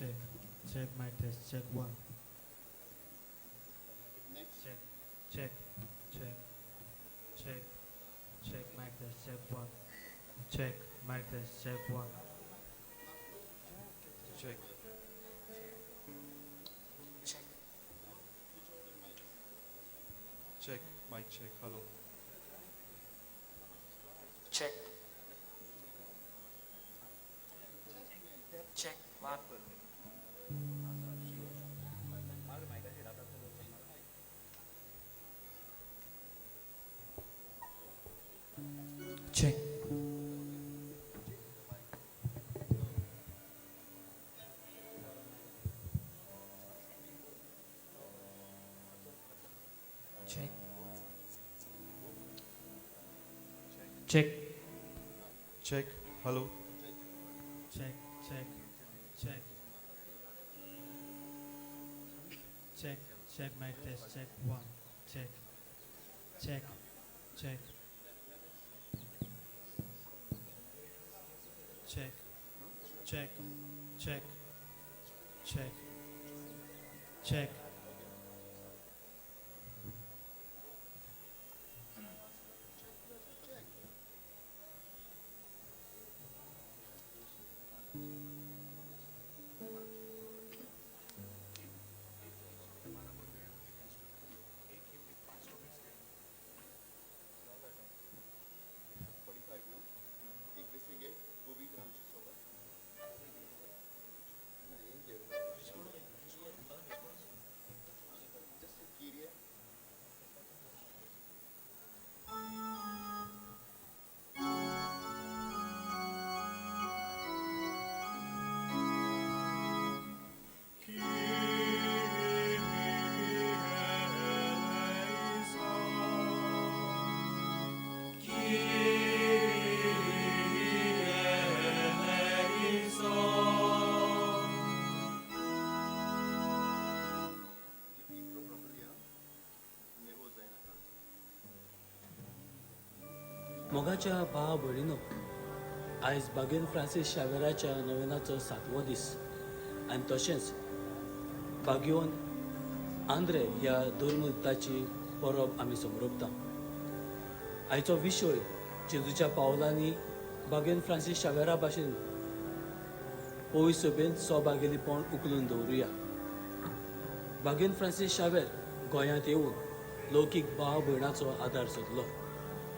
Check. Check my test. Check one. Check. Check. Check. Check. Check my test. Check one. Check my test. Check one. Check. Check. Mic check. Hello. Check. Check. One. Check. Check. Check. Check. Hello. Check. Check. Check. Check. Check my test. Check one. Check. Check. Check. Check. Check. Check. Check. Check. मोगाच्या भाव भयणीनो, आयज बागेन Francis शावेराच्या नोवेनाचो 7वो दीस आनी तशेंच बागयोन Andre ह्या धर्मदूताची परब आमी समरभता. आयचो विशय जेजूच्या पावलांनी बागेन फ्रांसीस शावेरा भाशेन पवित्र सभेन सहभागिलीपण उखलून दवरुया. बागेन फ्रांसीस शावेर गोंयांत येवन लौकीक भाव भयणाचो आदार सोदलो,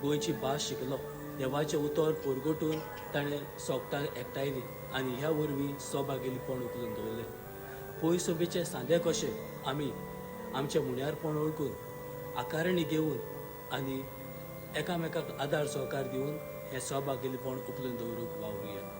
गोंयची भास शिकलो, देवाचें उतर परगटून ताणें सोगताक एकठायली आनी ह्या वरवीं सहभागिलीपण उखलून दवरलें. पवित्र सभेचे सांदे कशे आमी आमचें मुण्यारपण ओळखून आकारणी घेवन आनी एकामेकाक आदार सहकार दिवन हें सहभागिलीपण उखलून दवरूंक वावरुया.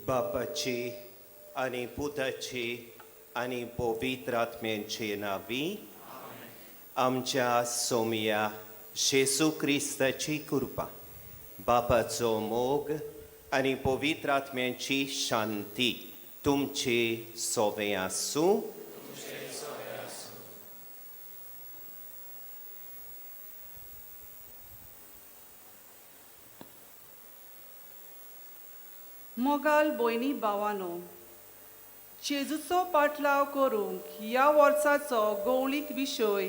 बापाची आणि पुताची आणि पवित्र आत्म्यांचे नावी आमच्या सोमिया शेसू क्रिस्ताची कृपा बापाचो मोग आणि पवित्र आत्म्यांची शांती तुमचे सोबे आसूं. मोगाल भयणी भावानो, जेजूचो पाटलाव करूंक ह्या वर्साचो गवळीक विशय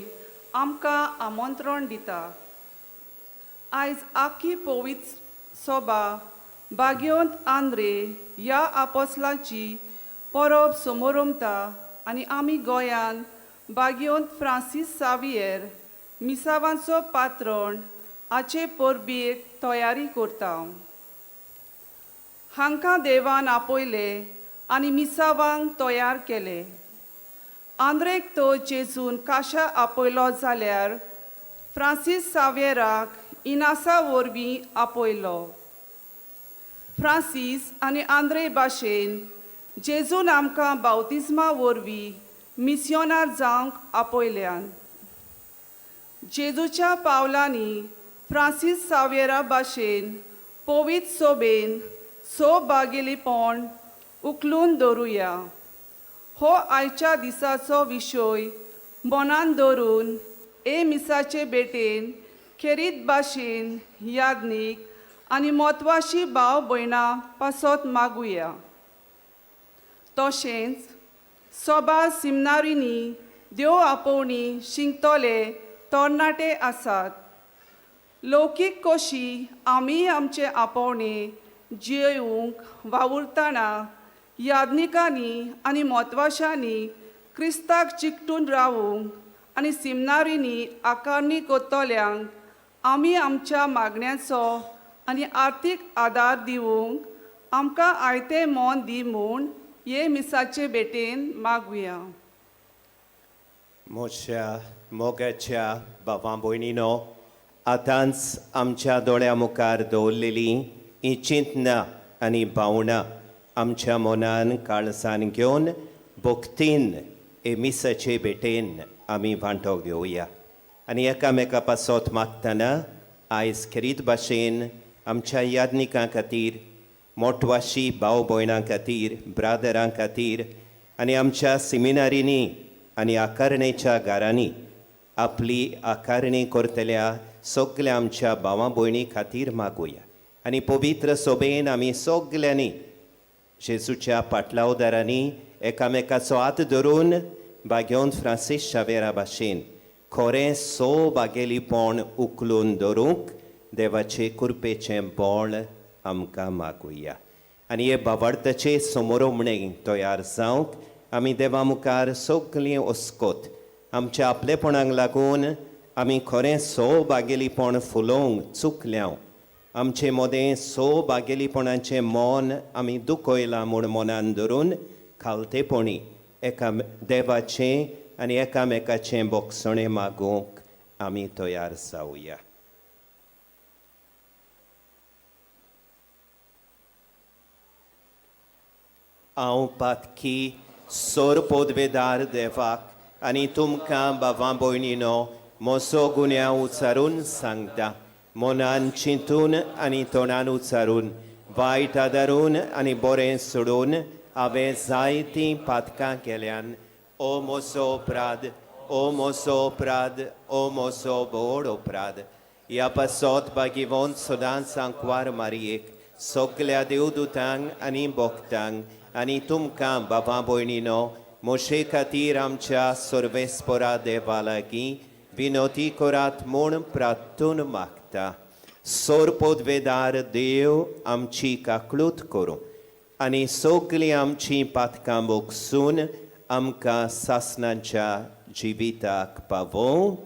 आमकां आमंत्रण दिता. आयज आख्खी पवित्र सभा बागेवंत आंद्रे ह्या आपोसलाची परब समारंभता आनी आमी गोंयान बागेवंत फ्रांसीस सावियर मिसावांचो पात्रण हाचे परबेक तयारी करता. हांकां देवान आपयले आनी मिसावांक तयार केले. आंद्रेक तो जेजून काशा आपयलो जाल्यार फ्रांसीस सावेराक इनासा वरवीं आपयलो. फ्रांसीस आनी आंद्रे भाशेन जेजून आमकां बावतिजमा वरवीं मिस्योनार जावंक आपयल्यान. जेजूच्या पावलांनी फ्रांसीस सावेरा भाशेन पवित्र सोबेन बागेलीपण उखलून दवरुया. हो आयच्या दिसाचो विशय मनान दवरून मिसाचे बेटेन खेरीत भाशेन यादनीक आनी म्हत्वाची भाव भयणां पासत मागुया. तशेंच सभा सिमनारींनी देव आपोवणी शिंकतले तरणाटे आसात. लौकीक कशी आमी आमचे आपोवणे जियेवंक वावुरतना यादनिकांनी आनी म्हत्वाशांनी क्रिस्ताक चिकटून रावूंक आनी सिमनारींनी आकारणी करतल्यांक आमी आमच्या मागण्यांचो आनी आर्थीक आदार दिवंक आमकां आयतें मोन दी म्हूण हे मिसाचे बेटेन मागुया. म्हज्या मोगाच्या भावां भयणीनो, आतांच आमच्या दोळ्या मुखार दवरलेलीं ही चिंतना आनी भावना आमच्या मनान काळजान घेवन भक्तीन हे मिसाचे भेटेन आमी वांटो घेवया. आनी एकामेका पासत मागतना आयज खेरीत भाशेन आमच्या यादनिकां खातीर, मोठवाशी भाव भयणां खातीर, ब्रादरां खातीर आनी आमच्या सिमिनारींनी आनी आकारणेच्या घरांनी आपली आकारणी करतल्या सगळ्या आमच्या भावां भयणी खातीर मागुया. आनी पवित्र सोबेन आमी सगल्यांनी जेजूच्या पाटलावदारांनी एकामेकाचो हात धरून बागेवंत फ्रांसीस शावेरा भाशेन खरें बागेलीपण उखलून दवरूंक देवाचे कृपेचें बळ आमकां मागुया. आनी हे बाबार्थाचे समोरमणे तयार जावंक आमी देवा मुखार सगळीं ओस्कोत आमच्या आपलेपणाक लागून आमी खरें बागेलीपण फुलोवंक चुकल्या. आमचे मोदें बागेलीपणाचें मोन आमी दुखयलां म्हूण मनान धरून खालतेपणी देवाचें आनी एकामेकाचें बोगसणें मागूंक आमी तयार जावया. हांव पातकी पोदवेदार देवाक आनी तुमकां भावां भयणीनो म्हजो गुन्यांव उचारून सांगता. मनान चिंतून आनी तोंडान उचारून, वायट आदारून आनी बरें सोडून हांवें जायतीं पातकां केल्यान. ओ म्हजो अपराध, ओ म्हजो अपराध, ओ म्हजो व्हड अपराध. ह्या पासत बागेवंत सदांच आंकवार मारयेक सगल्या देवदूतांक आनी भक्तांक आनी तुमकां भावां भयणीनो म्हजे खातीर आमच्या सर्वेस्परा देवा लागीं विनोती करात म्हूण प्रार्थून मागता. पोदवेदार देव आमची काकळूत करूं आनी सगळीं आमचीं पातकां मोगसून आमकां सासणाच्या जिविताक पावों.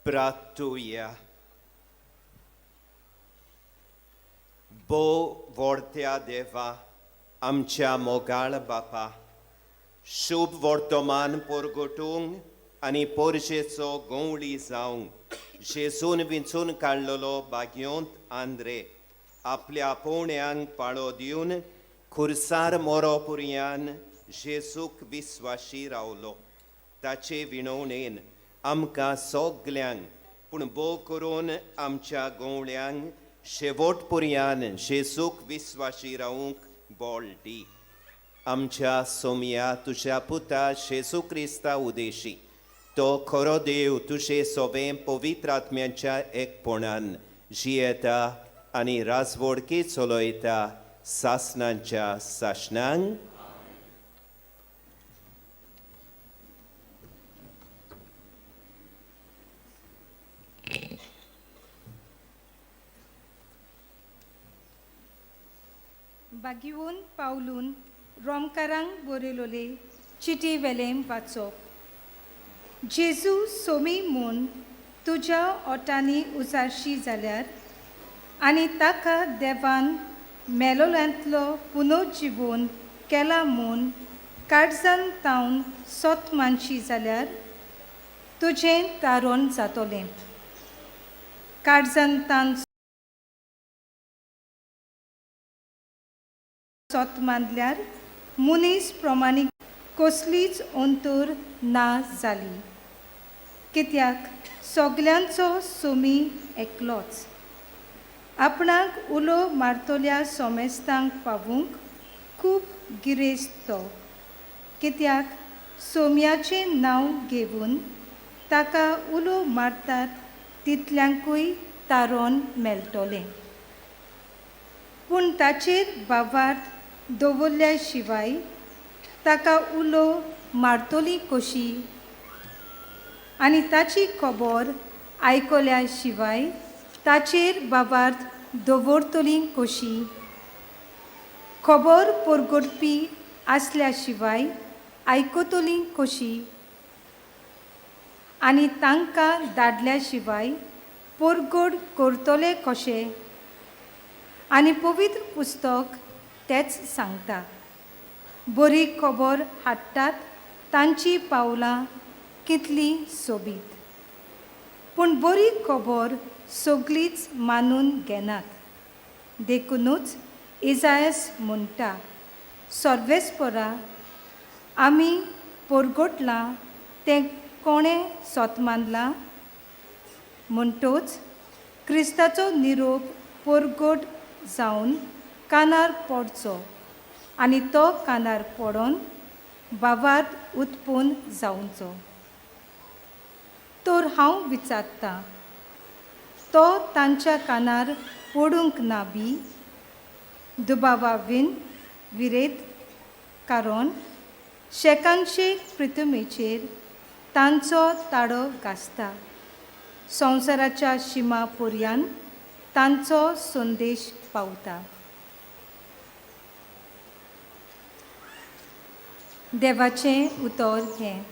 प्रार्थूया. बो व्हडत्या देवा, आमच्या मोगाळ बापा, शुभ वर्तमान परगटूंक आनी पोरशेचो गवळी जावंक जेजून विंचून काडलेलो भाग्योंत आंद्रे आपल्या आपोवण्यांक पाळो दिवन खुर्सार मोरोपुर्यान जेजूक विस्वाशी रावलो. ताचे विणवणेन आमकां सगल्यांक पूण भोव करून आमच्या गवळ्यांक शेवटपुर्यान जेजूक विस्वाशी रावूंक बोळ दी. आमच्या सोम्या तुज्या पुता जेजू क्रिस्ता उदेशी तो खरो देव तुजे सोबें पवित्र आत्म्याच्या एकपणान जियेता आनी राजवडकी चलयता सासणांच्या सासणांक. बागिवून पावलून रोमकारांक बरयलोले चिटी वेलें वाचप. जेजू सोमी म्हूण तुज्या ओटांनी उजारशी जाल्यार आनी ताका देवान मेलोल्यांतलो पुनर्जिवन केला म्हूण काळजान तावन सोत मानशी जाल्यार तुजें तारण जातोलें. काळजान तान सोत मानल्यार मनीस प्रमाणीक कसलीच अंतर ना जाली, कित्याक सगल्यांचो सोमी एकलोच. आपणाक उलो मारतल्या सोमेस्तांक पावूंक खूब गिरेस्त तो, कित्याक सोम्याचें नांव घेवन ताका उलो मारतात तितल्यांकूय तारण मेळटलें. पूण ताचेर भावार्थ दवरल्या शिवाय ताका उलो मारतली कशी आनी ताची खबर आयकल्या शिवाय ताचेर भावार्थ दवरतली कशी. खबर परगटपी आसल्या शिवाय आयकतली कशी आनी तांकां धाडल्या शिवाय परगट करतले कशे. आनी पवित्र पुस्तक तेच सांगता. बरी खबर हाडटात तांची पावलां कितली सोबीत. पूण बरी खबर सगळींच मानून घेनात. देखूनच इजायास म्हणटा, सर्वेस्परा आमी परगटलां तें कोणें सोत मानलां. म्हणटोच क्रिस्ताचो निरोप परगट जावन कानार पडचो आनी तो कानार पडोन भावार्थ उत्पन्न जावचो. तर हांव विचारतां, तो तांच्या कानार पडूंक ना बी दुबावावीन विरेत, कारण शेकांचे प्रितमेचेर तांचो ताळो घासता. संवसाराच्या शिमा पर्यंत तांचो संदेश पावता. देवाचें उतर हें.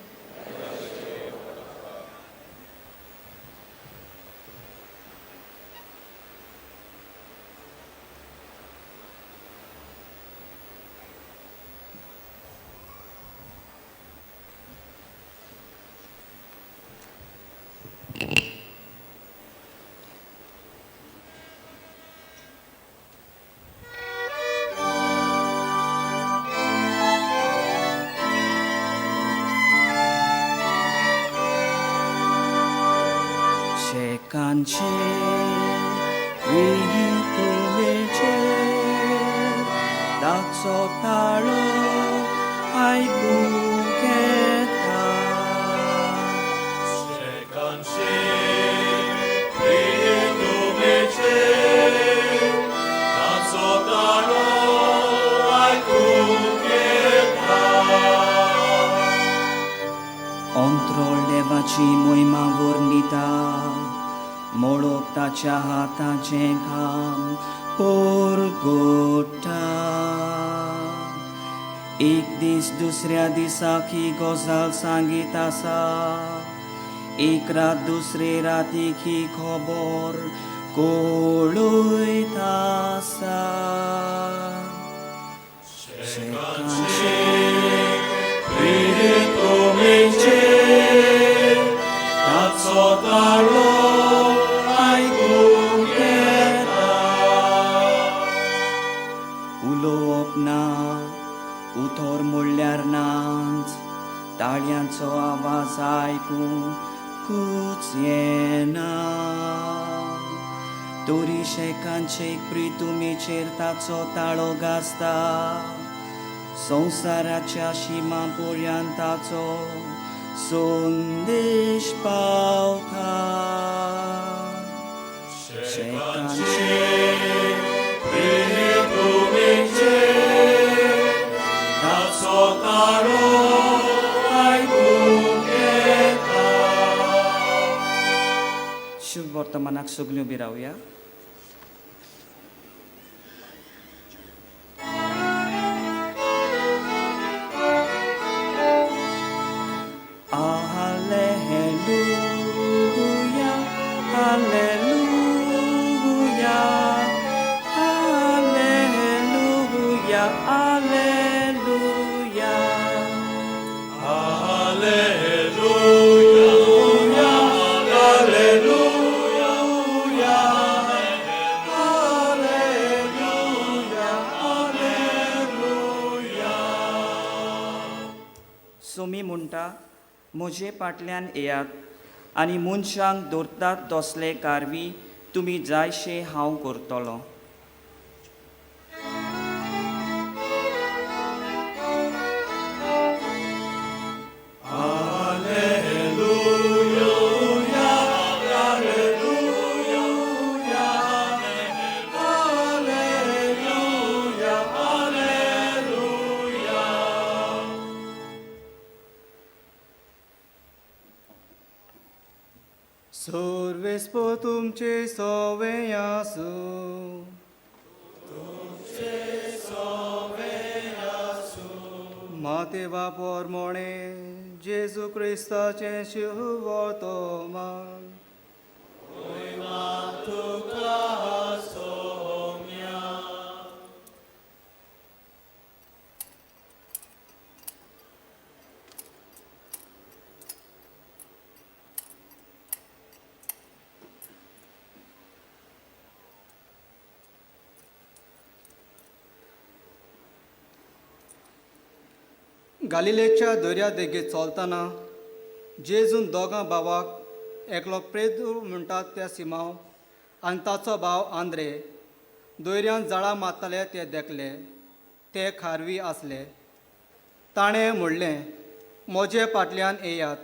शेकांचे प्रितमेचेर ताचो ताळो आयकूंक येता. Ontro levaची मोहिमा वर्णिता, मोळोक ताच्या हाताचें काम पोरगोटा. एक दीस दुसऱ्या दिसाक ही गजाल सांगीत आसा, एक रात दुसरे रातीक ही खबर कळयत आसा. शेकांचे प्रेरीत उमेचे ताचो ताळो आयकूंक येता. उलोवप ना, उतर म्हणल्यार नाच, ताळयांचो आवाज आयकूंकूच येना. तोरी शेकांचे प्रितुमेचेर ताचो ताळो गाजता, संवसाराच्या शिमा पर्यंत ताचो संदेश पावता. शेकांचे प्रितुमेचेर ताचो ताळो आयकूंक येता. शुभ वर्तमानाक सगल्यो बी रावया. Hallelujah, hallelujah, hallelujah, hallelujah. Hallelujah, hallelujah, hallelujah. Somi म्हणटा, म्हजे फाटल्यान येयात आनी मनशांक दवरतात तसले कारवी तुमी जायशे हांव करतलो. सर्वेस्पो तुमचे सवे आसू, माते बापोर मोणे जेजू क्रिस्ताचे शिव वर्तमान. गालिलेच्या दर्या देगेत चलतना जेजून दोगां भावाक एकलो पेद्रू म्हणटात त्या सिमाव आनी ताचो भाव आंद्रे दोयऱ्यान जाळां मारताले ते देखले. ते खारवी आसले. ताणें म्हणलें, म्हजे फाटल्यान येयात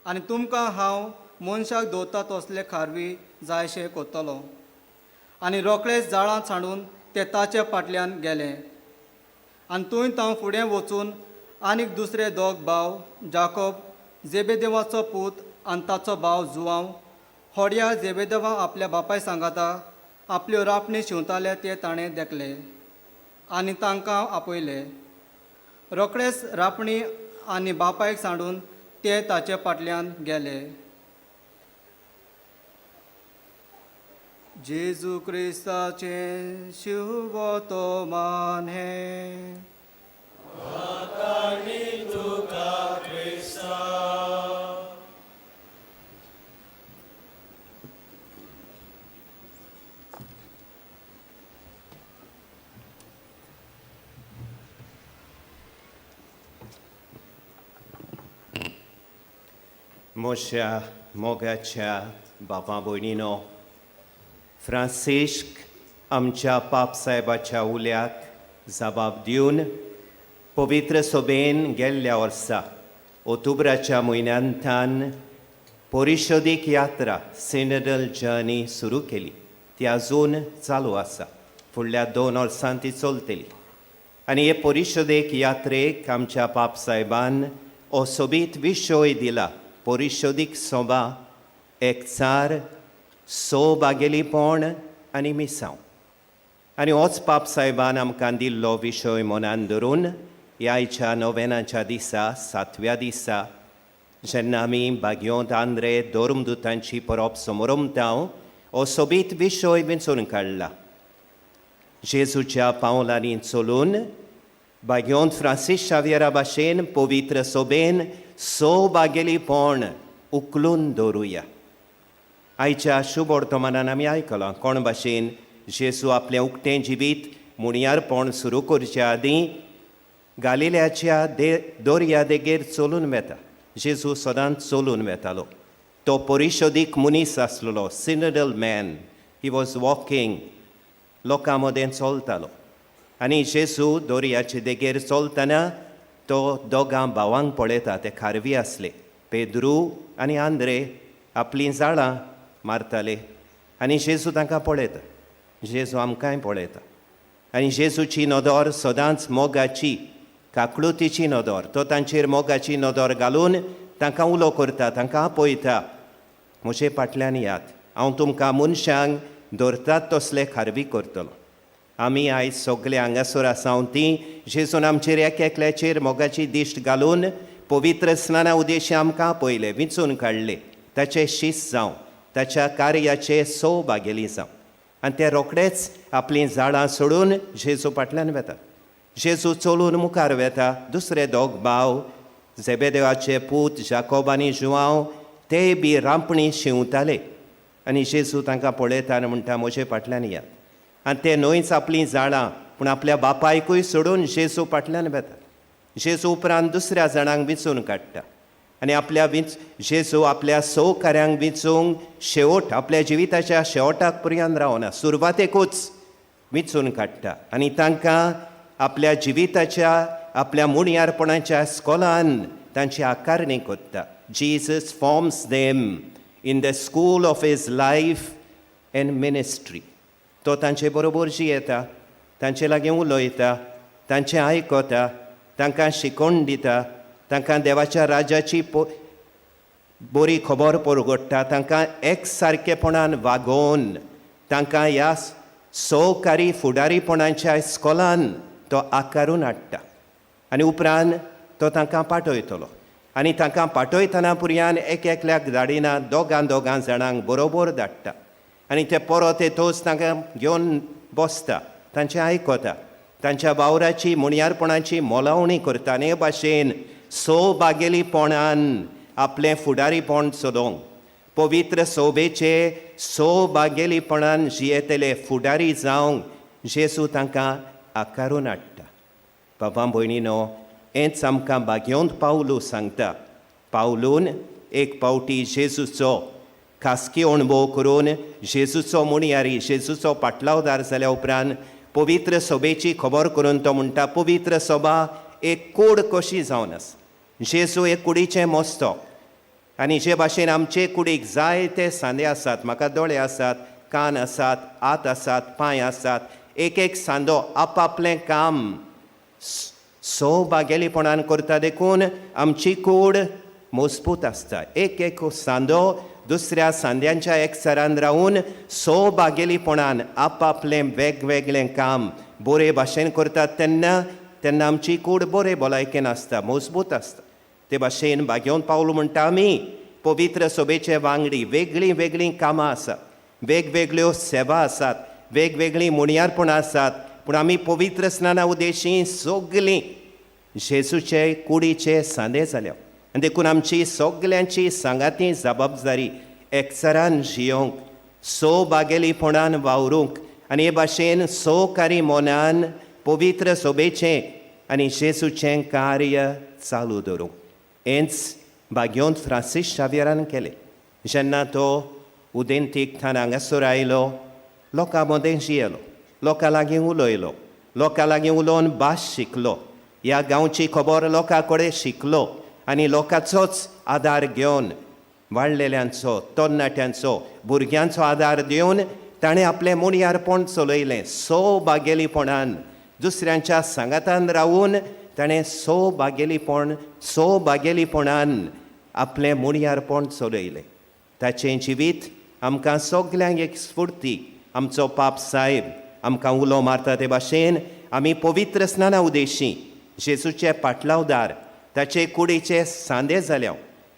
आनी तुमकां हांव मनशाक दवरता तसले खारवी जायशे कोत्तलो. आनी रोखडेच जाळां सांडून ते ताचे फाटल्यान गेले. आनी थंय तांव फुडें वचून आनीक दुसरे दोग भाव जाकोब जेबेदेवाचो पूत आनी ताचो भाव जुवांव होड्या जेबेदेवा आपल्या बापाय सांगाता आपल्यो रापणी शिंवताले ते ताणें देखले आनी तांकां आपयले. रोखडेच रापणी आनी बापायक सांडून ते ताचे फाटल्यान गेले. जेजू क्रिस्ताचें शिव वर्तमान हें. मोशा मोगाच्या बापा भयणीनो, फ्रांसिस्क आमच्या पाप साहेबाच्या उल्याक जबाब दिवन पवित्र सभेन गेल्ल्या वर्सा ऑक्टोबराच्या म्हयन्यांतान परिशोधीक यात्रा सिनडल जर्नी सुरू केली. ती अजून चालू आसा. फुडल्या 2 वर्सां ती चलतली. आनी हे परिशोधीक यात्रेक आमच्या पाप साहेबान हो सोबीत विशय दिला. परिशोधीक सभा एकचार सोबागेलीपण आनी मिसांव. आनी होच पाप साहेबान आमकां दिल्लो विशय मनान धरून ह्याच्या नोवेनाच्या दिसा 7व्या दिसा जेन्ना आमी बागयोंत आंद्रे धर्मदुतांची परब समोरमतांव हो सोबीत विशय वेंचून काडला. जेजूच्या पावलांनी चलून बागयोंत फ्रांसीस शावियरा भाशेन पवित्र सोबेन सोबागेलीपण उखलून दवरुया. आयच्या शुभ वर्तमानान आमी आयकलां कोण भाशेन जेजू आपलें उक्तें जिवीत मुणयारपण सुरू करच्या आदीं गालिल्याच्या दर्या देगेर चलून वेता. जेजू सदांच चलून वेतालो. तो परिशोधीक मनीस आसलो. सिनडल मॅन. He was walking. लोकां मदें चलतालो. आनी जेजू दर्याचे देगेर चलतना तो दोगां भावांक पळयता. ते खारवी आसले. पेद्रू आनी आंद्रे आपलीं जाळां मारताले. आनी जेजू तांकां पळयता. जेजू आमकांय पळयता. आनी जेजूची नदर सदांच मोगाची काकळुतीची नदर. तो तांचेर मोगाची नदर घालून तांकां उलो करता. तांकां आपयता. म्हजे फाटल्यान यात. हांव तुमकां मनशांक धरतात तसले खारवी करतलो. आमी आयज सगळे हांगासर आसाव तीं जेजून आमचेर एकल्याचेर मोगाची दिश्ट घालून पवित्र स्नाना उद्देशी आमकां आपयले. विंचून काडले. ताचे शिस्त जावं. ताच्या कार्याचे सोबागेली जावं. आनी ते रोखडेच आपलीं झाडां सोडून जेजू फाटल्यान वेतात. जेजू चलून मुखार वेता. दुसरे दोग भाव झेबेदेवाचे पूत जाकोब आनी जुआंव ते बी रांपणी शिंवताले. आनी जेजू तांकां पळयता आनी म्हणटा म्हजे फाटल्यान यात. आनी ते न्हंयच आपलीं झाडां पूण आपल्या बापायकूय सोडून जेजू फाटल्यान वेतात. जेजू उपरांत दुसऱ्या जाणांक विंचून काडटा. आनी जेजू आपल्या कार्यांक विंचूंक शेवट आपल्या जिविताच्या शेवटाक पर्यंत रावना. सुरवातेकूच विंचून काडटा. आनी तांकां आपल्या जिविताच्या आपल्या मुणयारपणाच्या स्कॉलान तांची आकारणी कोत्ता. Jesus forms them in the school of his life and ministry. तो तांचे बरोबर जियेता. तांचे लागीं उलयता. तांचें आयकता. तांकां शिकोवन दिता. तांकां देवाच्या राज्याची बरी खबर परगट्टा. तांकां एक सारकेपणान वागोवन तांकां ह्या सहकारी फुडारीपणाच्या स्कॉलान तो आकारून हाडटा. आनी उपरांत तो तांकां पाठयतलो. आनी तांकां पाठयतना पुरयान एकल्याक धाडिना. दोगां जाणांक बरोबर धाडटा. आनी ते परत येतोच तांकां घेवन बसता. तांचें आयकता. तांच्या वावराची मुणयारपणाची मोलावणी करता. आनी हे भाशेन सोबागेलीपणान आपलें फुडारीपण चलोवंक पवित्र सोबेचे सोबागेलीपणान जियेतले फुडारी जावंक जेजू तांकां आकारून हाडटा. बाबा भयणीनो, हेंच आमकां बागयोंत पावलू सांगता. पावलून एक पावटी जेजूचो खासगी अणभव करून जेजूचो मुणयारी जेजूचो पाटलावदार जाल्या उपरांत पवित्र सभेची खबर करून तो म्हणटा पवित्र सभा एक कूड कशी जावन आसा. जेजू एक कुडीचें मस्तक. आनी जे भाशेन आमचे कुडीक जायते सांदे आसात. म्हाका दोळे आसात, कान आसात, हात आसात, पांय आसात. एक सांदो आपआपलें काम सोबागेलीपणान करता देखून आमची कूड मजबूत आसता. एक सांदो दुसऱ्या सांद्यांच्या एकचारान रावून सोबागेलीपणान आपआपलें वेगवेगळें काम बरे भाशेन करतात तेन्ना आमची कूड बरे भलायकेन आसता, मजबूत आसता. ते भाशेन बागयोंत पावलो म्हणटा आमी पवित्र सभेचे वांगडी. वेगळीं कामां आसात. वेगवेगळ्यो सेवा आसात. वेगवेगळीं मुणयारपणां आसात. पूण आमी पवित्र स्नाना उद्देशी सगळीं जेजूचे कुडीचे सांदे जाल्या. आनी देखून आमची सगल्यांची सांगाती जबाबदारी एकचारान जियोंक सोबागेलीपणान वावरूंक आनी हे भाशेन सहकारी मोनान पवित्र सभेचें आनी जेजूचें कार्य चालू दवरूंक. हेंच बागयोंत फ्रांसीस शावियरान केलें. जेन्ना तो उदेंतीक थान हांगासर आयलो लोकां मदें जियेलो. लोकां लागीं उलयलो. लोकां लागीं उलोवन भास शिकलो ह्या गांवची खबर लोकां कडेन शिकलो आनी लोकांचोच आदार घेवन वाडलेल्यांचो तरणाट्यांचो भुरग्यांचो आदार दिवन ताणें आपलें मुणयारपण चलयलें बागेलीपणान दुसऱ्यांच्या सांगातान रावून ताणें बागेलीपणान आपलें मुणयारपण चलयलें. ताचें जिवीत आमकां सगल्यांक एक स्फूर्ती. आमचो पाप साहेब आमकां उलो मारता ते भाशेन आमी पवित्र स्नाना उदेशी जेजूचे पाटलावदार ताचे कुडीचे सांदे जाल्या.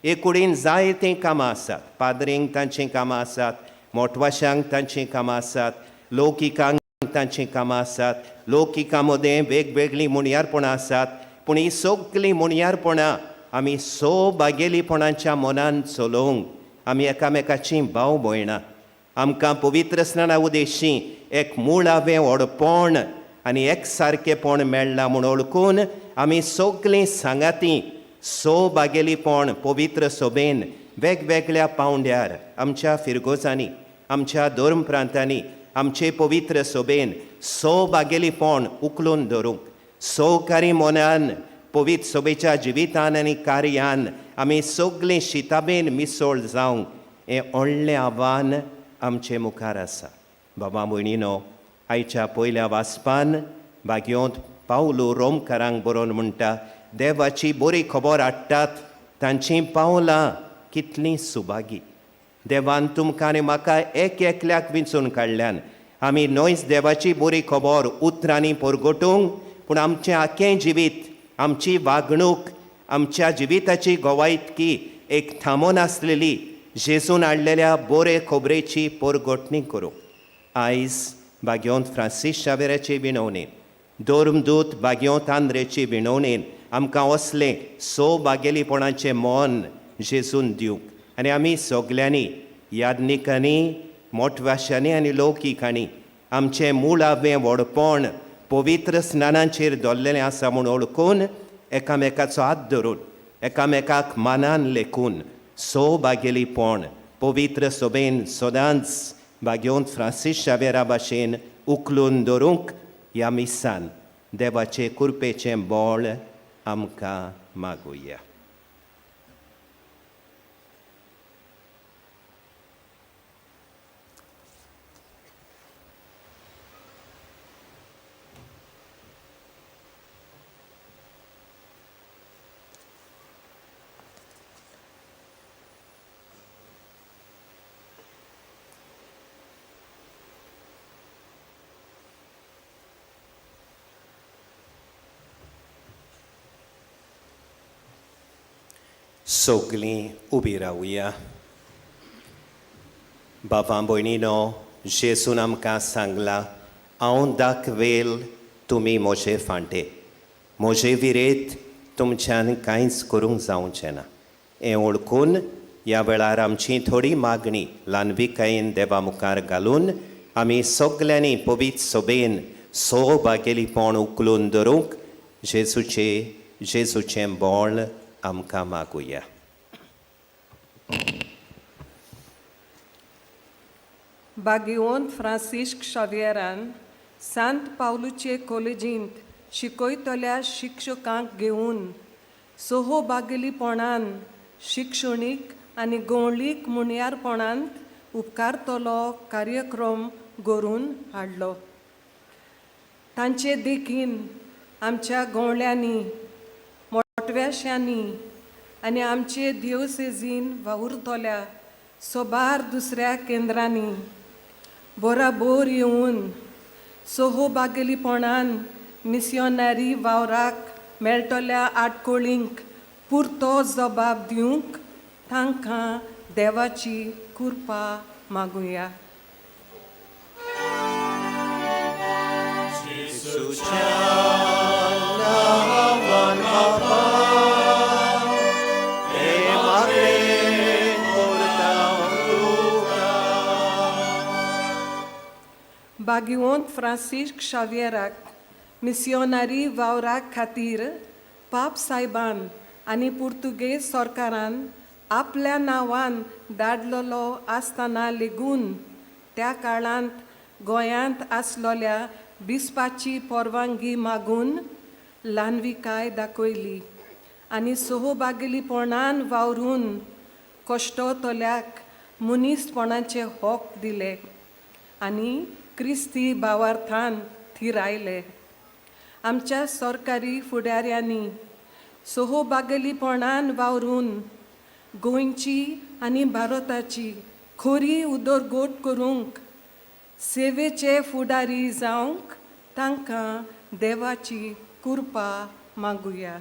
हे कुडीन जायतीं कामां आसात. पाद्रींक तांचीं कामां आसात, मोठवाशांक तांचीं कामां आसात, लौकिकांक तांचीं कामां आसात. लौकिकां मदें वेगवेगळीं मुणयारपणां आसात. पूण हीं सगळीं मुणयारपणां आमी बागेलीपणाच्या मनान चलोवंक आमी एकामेकाचीं भाव भयणां. आमकां पवित्र स्नाना उदेशी एक मुळावें व्हडपण आनी एक सारकेपण मेळ्ळां म्हूण ओळखून आमी सगळीं सांगातीं बागेलीपण पवित्र सोबेन वेगवेगळ्या पावंड्यार आमच्या फिरगोजांनी आमच्या धर्म प्रांतांनी आमचे पवित्र सोबेन बागेलीपण उखलून धरूंक सहकारी मनान पवित्र सोबेच्या जिवितान आनी कार्यान आमी सगळीं शिताबेन मिसळ जावंक हें व्हडलें आव्हान आमचे मुखार आसा. बाबा भयणीनो, आयच्या पयल्या वाचपान बागयोंत पावलू रोमकारांक बरोवन म्हणटा, देवाची बरी खबर हाडटात तांचीं पावलां कितलीं सुभागी. देवान तुमकां आनी म्हाका एक एकल्याक विंचून काडल्यान आमी न्हयच देवाची बरी खबर उतरांनी परगटूंक पूण आमचें आख्खें जिवीत, आमची वागणूक, आमच्या जिविताची गोवायतकी एक थांबोन आसलेली जेजून हाडलेल्या बरे खबरेची परगटणी करूंक. आयज बागयोंत फ्रांसीस शावेराचे विणवणेन, धर्मदूत बागयोंत आंद्रेचे विणवणेन आमकां असलें बागेलीपणाचें मन जेजून दिवंक आनी आमी सगल्यांनी याज्ञिकांनी, मोठवाशांनी आनी लौकिकांनी आमचें मुळावें व्हडपण पवित्र स्नानांचेर दवरलेलें आसा म्हूण ओळखून एकामेकाचो हात धरून एकामेकाक मानान लेखून बागेलीपण पवित्र सोबेन सदांच बागयोंत फ्रांसीस शावेरा भाशेन उखलून धरूंक ह्या मिसान देवाचे कृपेचें बोळ आमकां मागुया. सगलीं उबी रावया. बाबा भयणीनो, जेजून आमकां सांगलां, हांव दाखवेल तुमी म्हजे फांटे. म्हजे विरेत तुमच्यान कांयच करूंक जावचें ना. हें ओळखून ह्या वेळार आमची थोडी मागणी ल्हानविकायेन देवा मुखार घालून आमी सगल्यांनी पवित्र सोबेन बागेलीपण उखलून धरूंक जेजूचें बोळ आमकां मागुया. बागयोंत फ्रांसीस शावेरान सांत पावलूचे कॉलेजींत शिकयतल्या शिक्षकांक घेवन बागेलीपणान शिक्षणीक आनी गवळीक मुणयारपणांत उपकारतलो कार्यक्रम घडोवन हाडलो. तांचे देखीन आमच्या गवळ्यांनी, मोठव्याशांनी आनी आमचे दिवसेजीन वावुरतल्या सोबार दुसऱ्या केंद्रांनी बराबर येवन बागेलीपणान मिसियोनरी वावराक मेळटल्या आडकोळींक पुरतो जबाब दिवंक तांकां देवाची कृपा मागुया. बागयोंत फ्रांसीस शावेराक मिसियोनरी वावरा खातीर पाप सायबान आनी पुर्तुगेज सरकारान आपल्या नांवान धाडलेलो आसतना लेगून त्या काळांत गोंयांत आसलोल्या बिस्पाची परवानगी मागून ल्हानविकाय दाखयली आनी सोहोबागेलीपणान वावरून कश्टतल्याक मनीसपणाचे हक दिले आनी क्रिस्ती भावार्थान थिरायले. आमच्या सरकारी फुडाऱ्यांनी सोहोबागेलीपणान वावरून गोंयची आनी भारताची खरी उदरगत करूंक सेवेचे फुडारी जावंक तांकां देवाची कृपा मागुया.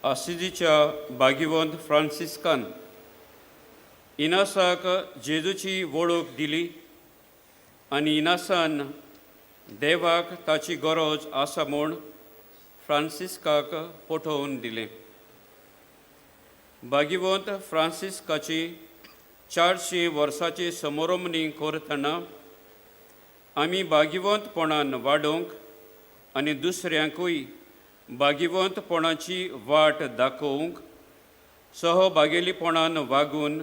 आसिजीच्या भागीवंत फ्रांसिस्कान इनासाक जेजूची वळख दिली आनी इनासान देवाक ताची गरज आसा म्हूण फ्रांसिस्काक पटोवन दिलें. भागीवंत फ्रांसिस्काची 400 वर्सांची समारंभणी करतना आमी भागीवंतपणान वाडोवंक आनी दुसऱ्यांकूय भागीवंतपणाची वाट दाखोवंक सहभागेलीपणान वागून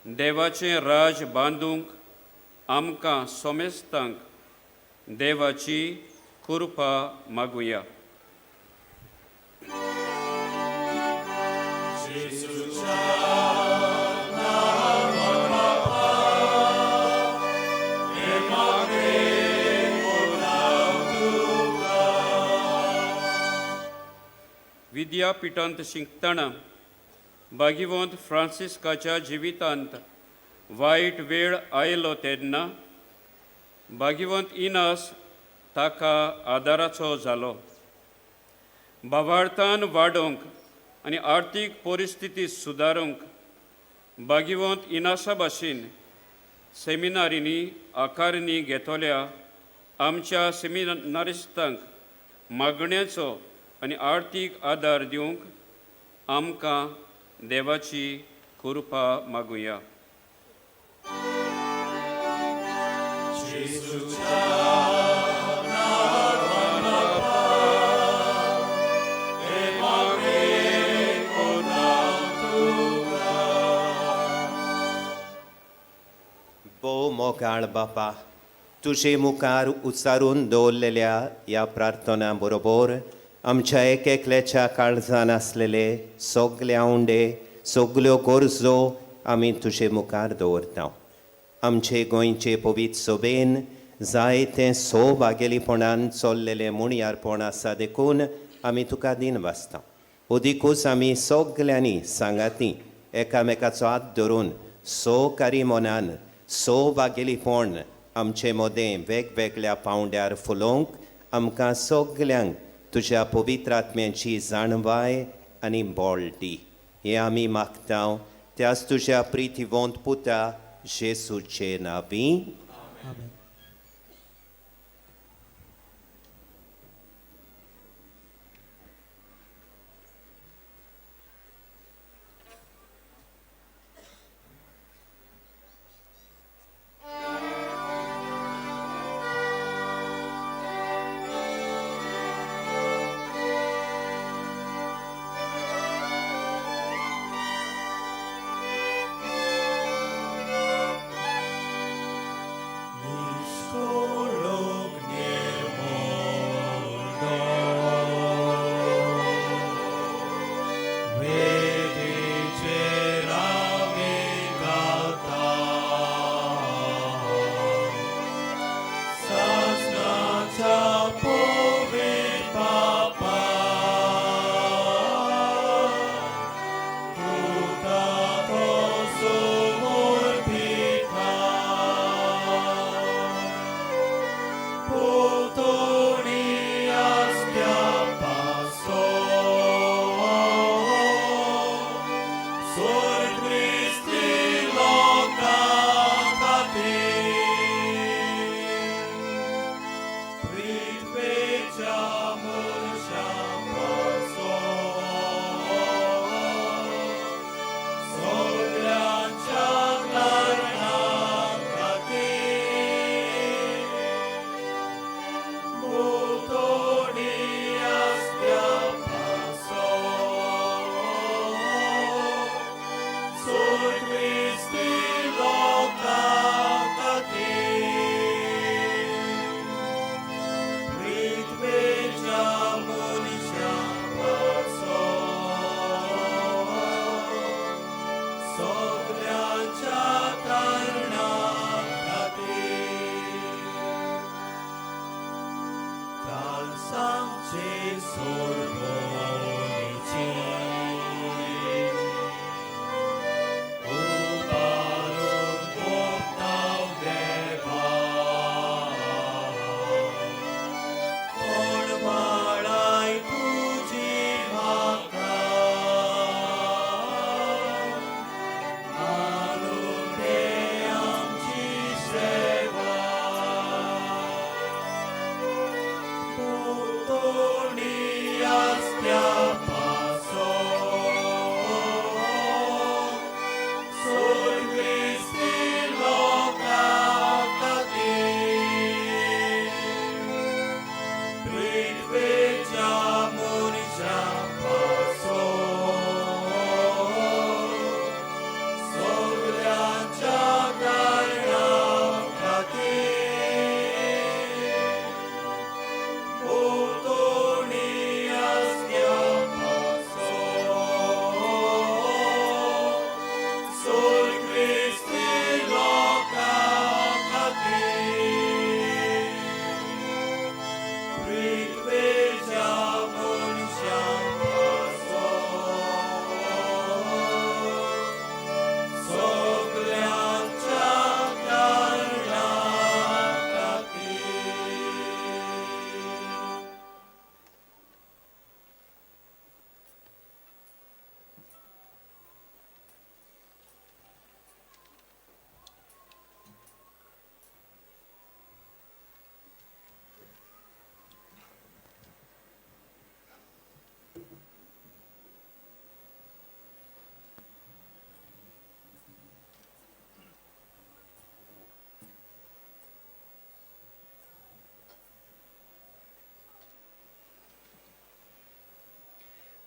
देवाचें राज बांदूंक आमकां सोमेस्तांक देवाची कृपा मागुया. विद्यापिठांत शिकतना भागीवंत फ्रांसिस्काच्या जिवितांत वायट वेळ आयलो तेन्ना भागीवंत इनास ताका आदाराचो जालो. भावार्थान वाडोवंक आनी आर्थीक परिस्थिती सुदारूंक भागीवंत इनासा भाशेन सेमिनारींनी आकारणी घेतल्या आमच्या सेमिनारिस्तांक मागण्यांचो आनी आर्थीक आदार दिवंक आमकां देवाची कृपा मागुया. भोव मोगाळ बापा, तुजे मुखार उचारून दवरलेल्या ह्या प्रार्थना बरोबर आमच्या एक एकल्याच्या काळजान आसलेले सगळे उंडे सगल्यो गरजो आमी तुजे मुखार दवरता. आमचे गोंयचे पवित्र सभेन जायते सोभागेलीपणान चल्लेले मुणयारपण आसा देखून आमी तुका दिन वाचता. ओदिकूच आमी सगल्यांनी सांगाती एकामेकाचो हात धरून सोकारी मनान सोभागेलीपण आमचे मोदें वेगवेगळ्या पावंड्यार फुलोवंक आमकां सगल्यांक तुज्या पवित्र आत्म्याची जाणवाय आनी बोळ दी. हें आमी मागता त्याच तुज्या प्रितीवंत पुता जेसूचे नांवी. आमेन.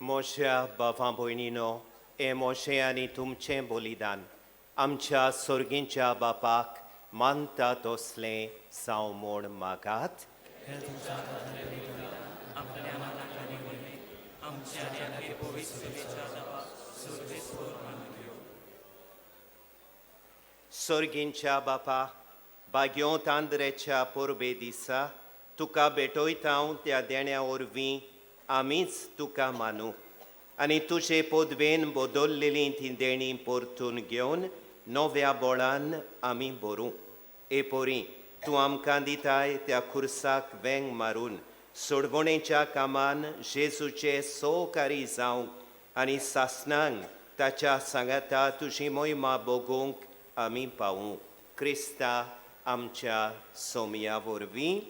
मोशा बाफा भयणीनो हे मोशे आनी तुमचें बलिदान आमच्या सोर्गींच्या बापाक मानता तसलें जावं म्हूण मागात. सोर्गींच्या बापा बाग्योंत आंद्रेच्या पोरबे दिसा तुका भेटयता हांव त्या देण्या वरवीं आमीच तुका मानू आनी तुजे पोदवेन बदललेलीं तीं देणी परतून घेवन नव्या बोळान आमी भरूं. एपोरी तूं आमकां दिताय त्या खुर्साक वेंग मारून सोडवणेच्या कामान जेजूचे सोकारी जावंक आनी सासणांक ताच्या सांगाता तुजी मोहिमा भोगूंक आमी पावूं. क्रिस्ता आमच्या सोमया वरवीं.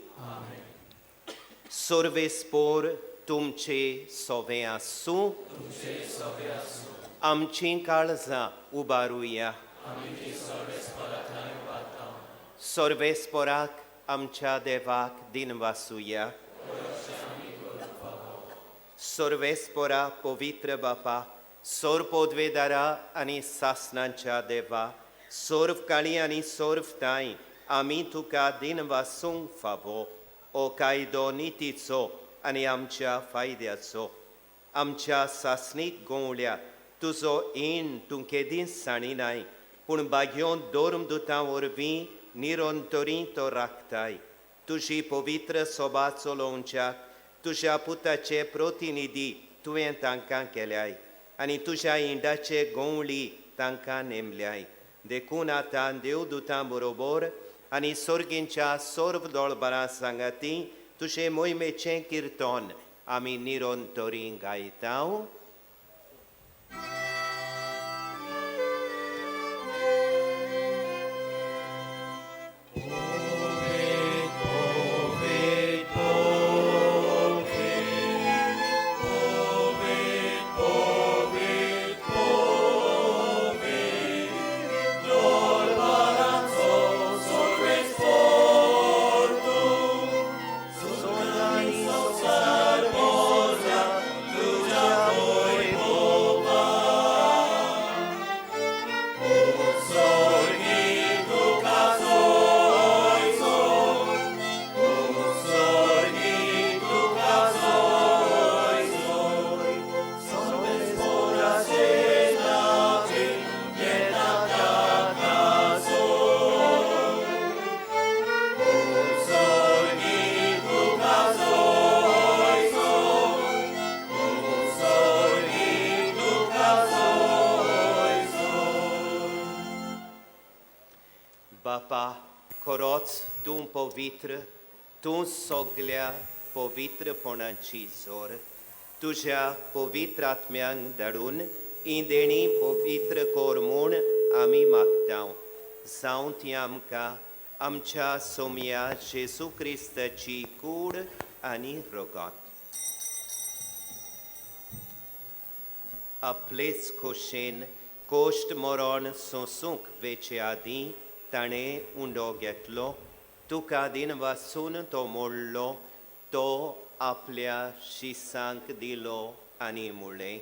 सर्वेस्पोर तुमचे सोवे आसूं. आमचीं काळजां उबारुया. सर्वेस्पोराक आमच्या देवाक दिन वासुया. सर्वेस्पोरा पवित्र बापा सोर पोदवेदारा आनी सासणांच्या देवा सोर्व काळी आनी सोर्व ताई आमी तुका दिन वासूंक फावो. ओ कायदो नितीचो आनी आमच्या फायद्याचो आमच्या सासणीक गोवल्या तुजो येण तूं केदींच साणिनाय पूण बाग्योन दोर्मदुतां वरवीं निरंतरी तो राखताय. तुजी पवित्र सोबा चलोवच्याक तुज्या पुताचे प्रतिनिधी तुवें तांकां केल्याय आनी तुज्या इंडाचे गोवळी तांकां नेमल्याय. देखून आतां देवदुतां बरोबर आनी सोर्गींच्या सोर्व दोळबारां सांगाती तुजे मोहिमेचें किर्तन आमी निरंतरी गायता. Tuja तोच तूं पवित्र, तूं सगळ्या पवित्रपणाची जोर. तुज्या पवित्र आत्म्यांक धाडून ही देणी पवित्र कोर म्हूण आमी मागतांव. जावं ती आमकां आमच्या सोम्या जेजू क्रिस्ताची कूड आनी रगत. आपलेच खोशेन कोश्ट मरण सोंसूंक वेचे आदीं ताणें उंडो घेतलो. तुका दिन वाचून तो मोडलो. तो आपल्या शिसांक दिलो आनी म्हणलें,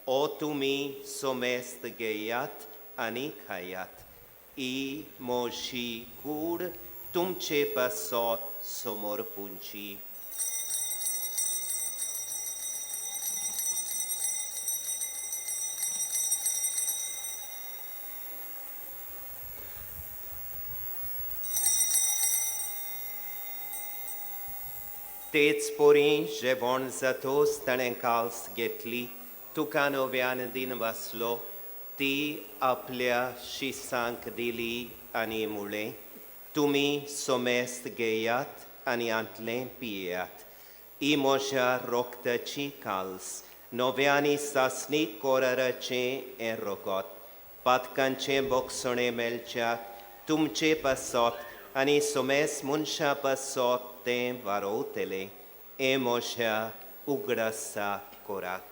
ओ तुमी सोमेस्त घेयात आनी खायात. ही म्हजी कूड तुमचे पासत समोर पुंची. तेच पोरी जेवण जातोच ताणें काल्स घेतली. तुका नव्यान दिन वाचलो. ती आपल्या शिसांक दिली आनी म्हणलें, तुमी सोमेस्त घेयात आनी आंतलें पियेयात. ही म्हज्या रोगताची काल्स, नव्यानी सासणी कोराराचें हें रगत. पातकांचें बोगसणें मेलच्याक तुमचे पासत आनी सोमेस मनशा पासत तें वारोवतलें. हें म्हज्या उगडासा Korak.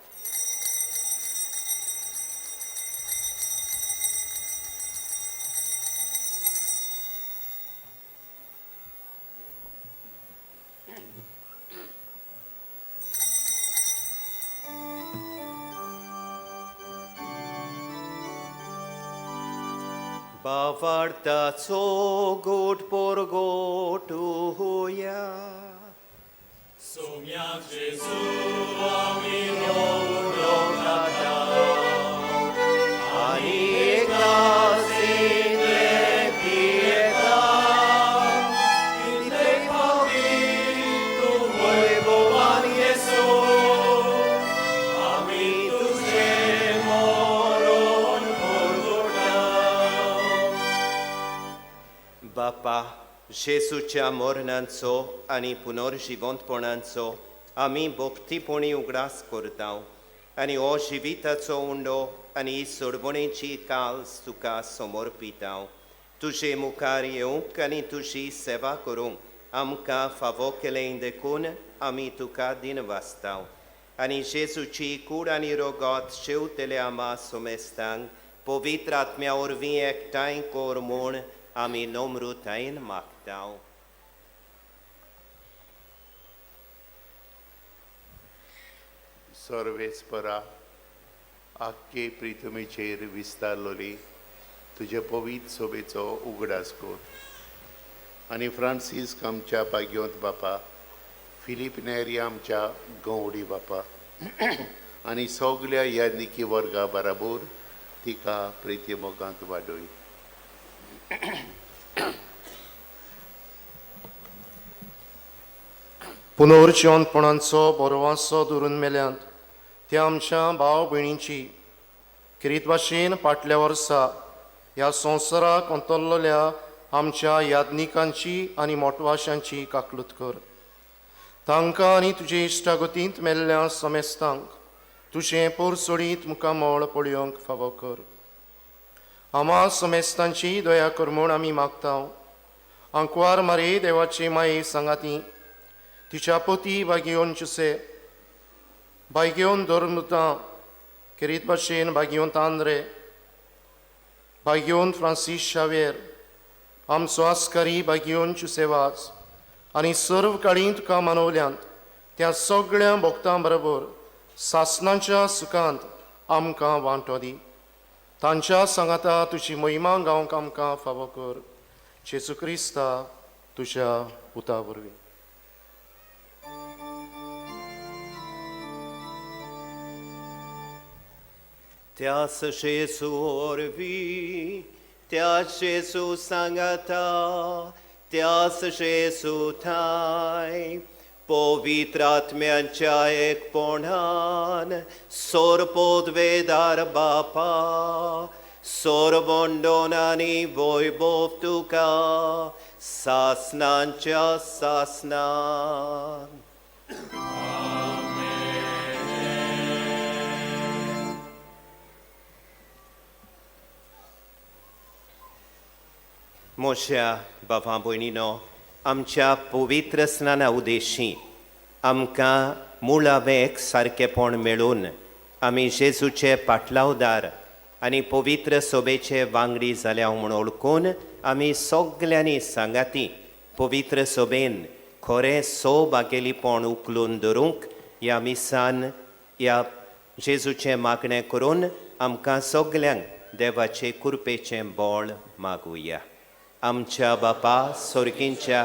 Bavartaco god por gotuja. Somiach Jezu, amino Rogata, ani ekazin le pieta, in te pavito voivo an Jesu, ami tu moron por Bapa, Jesuच्या मरणांचो आनी पुनर्जिवंतपणांचो आमी भक्तीपणी उगडास करतांव आनी हो जिविताचो उंडो आनी सोडवणेची काल्स तुका समर्पितांव. तुजे मुखार येवंक आनी तुजी सेवा करूंक आमकां फावो केलें देखून आमी तुका दिन वाचतांव. आनी जेजूची कूड आनी रगत शेवतल्या आमा सोमेस्तांक पवित्र आत्म्या वरवीं एकठांय कोर म्हूण आमी नम्रतायेन मागतांव. सर्वेस्परा आख्खे प्रिथमेचेर विस्तारलोली तुजे पवित्र सोबेचो उगडास कर. आनी फ्रांसीस आमच्या पाग्योंत बापा, फिलीप नेरी आमच्या गवडी बापा आनी सगळ्या याज्ञिकी वर्गा बराबर तिका प्रिती मोगांत वाडय. पुनर्जिवंतपणांचो बरोवासो धरून मेल्यांत त्या आमच्या भाव भयणींची किरीत भाशेन फाटल्या वर्सा ह्या संवसाराक अंतरलेल्या आमच्या याज्ञिकांची आनी मोटवाशांची काकलूत कर. तांकां आनी तुजे इश्टागतींत मेल्ल्या समेस्तांक तुजें पोरसोडीत मुखामळ पळयोवंक फावो कर. आमा समेस्तांची दया कर म्हूण आमी मागतांव. आंकवार मारे देवाचे माये सांगाती तिच्या पोती भाग्योन जुसे, भाग्योन दोरमुता, किरीत भाशेन भाग्योन आंद्रे, भाग्योन फ्रांसीस शावेर, आमचो आस्कारी भाग्योन जुसेवाज आनी सर्व काळी तुका मानवल्यांत त्या सगळ्या भक्तां बरोबर सासणाच्या सुखांत आमकां वांटो दी. तांच्या सांगाता तुजी महिमा गावंक आमकां फावो कर. जेजू क्रिस्ता तुज्या पुता वरवीं. त्याच जेजू वरवीं, त्याच जेजू सांगाता, त्याच जेजू थाय पवित्र आत्म्याच्या एकपणान सोरपोद वेदार बापा सोरबोंडोन आनी वैभव तुका सासनांच्या सासनान. मोशा बाबा भयणीनो, आमच्या पवित्र स्नाना उदेशी आमकां मुळावेक सारकेपण मेळून आमी जेजूचे पाटलावदार आनी पवित्र सोबेचे वांगडी जाल्या म्हूण ओळखून आमी सगल्यांनी सांगाती पवित्र सोबेन खरें सौभाग्यलीपण उखलून धरूंक ह्या मिसान ह्या जेजूचें मागणें करून आमकां सगल्यांक देवाचे कृपेचें बळ मागुया. आमच्या बापा स्वर्गींच्या,